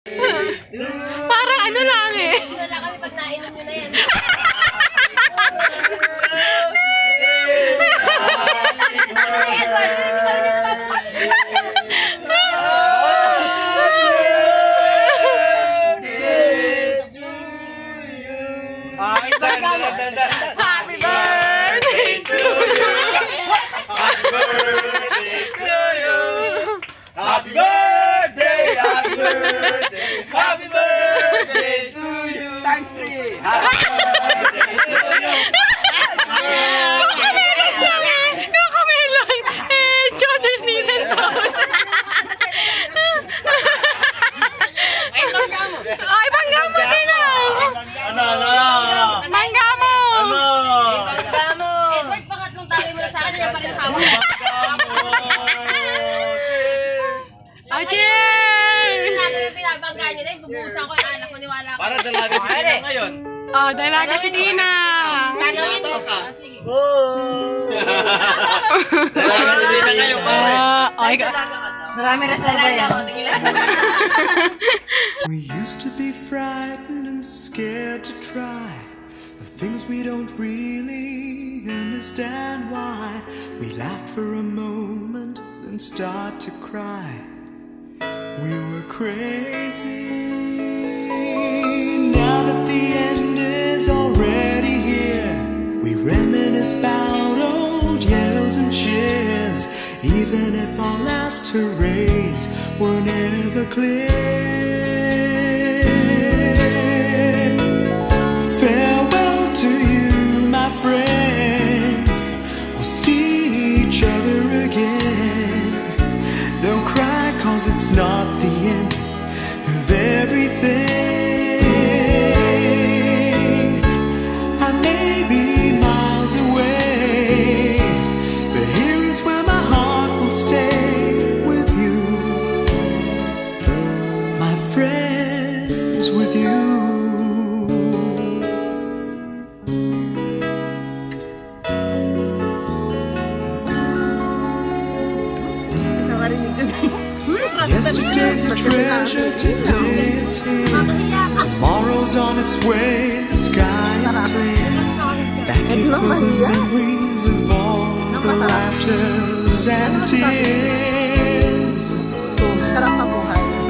Parang ano lang eh. Wala kami pag nainom nyo na yan. Happy birthday to you. Happy birthday to you. Happy birthday, happy birthday, happy birthday to you. Times 3. Happy birthday to you. Kakamelon! Eh, Jonas Nissan Toast! Ay, bangga mo din lang! Ano? Bangga mo! Ano? Edward, pangatlong tagay mo na sa akin, yan pa rin hawak. Oh, cheers! Nasa yung pinabangga nyo na yun, bubuhusan ko yung anak ko, niwala ko. Para dalaga si Tina ngayon. Oh, dalaga si Tinang! Gagawin mo. Dalaga si Tina ngayon, pare. Marami reserva yan. We used to be frightened and scared to try the things we don't really understand why. We laughed for a moment then start to cry. We were crazy. Now that the end is already here, we reminisce about old yells and cheers, even if our last hurrays were never clear. Farewell to you, my friends. We'll see each other again. Don't cry, 'cause it's not the end of everything. I may be miles away, but here is where my heart will stay with you, my friends, with you. Yesterday's a treasure, today is here. Tomorrow's on its way, the sky is clear. Thank you for the memories of all the laughters and tears.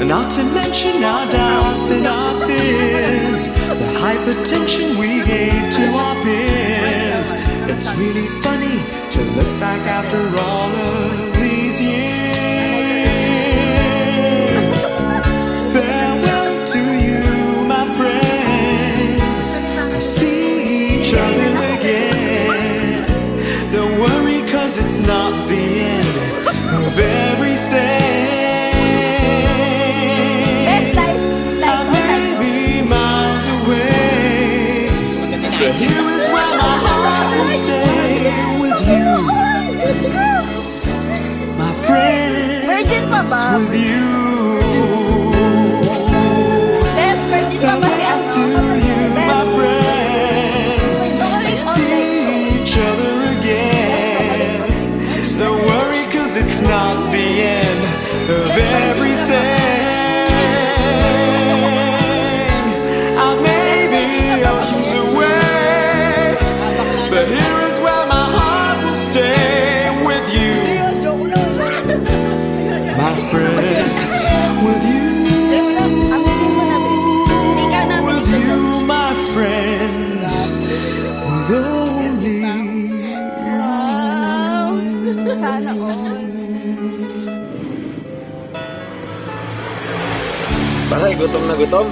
Not to mention our doubts and our fears, the hypertension we gave to our peers. It's really funny to look back after all of these years. Farewell to you, my friends. We'll see each other again. Don't worry, 'cause it's not the end of everything. I may be miles away, but here is where my heart will stay with you, my friends, Virgin pa ba? with you. Best virgin pa ba si ano? To you, my friends, and see each other again. Don't worry, 'cause it's not the end of everything. I may be oceans away, but here is where my heart will stay with you, my friends, with you. With you, my friends, with only Sana all. Bakit gutom na gutom?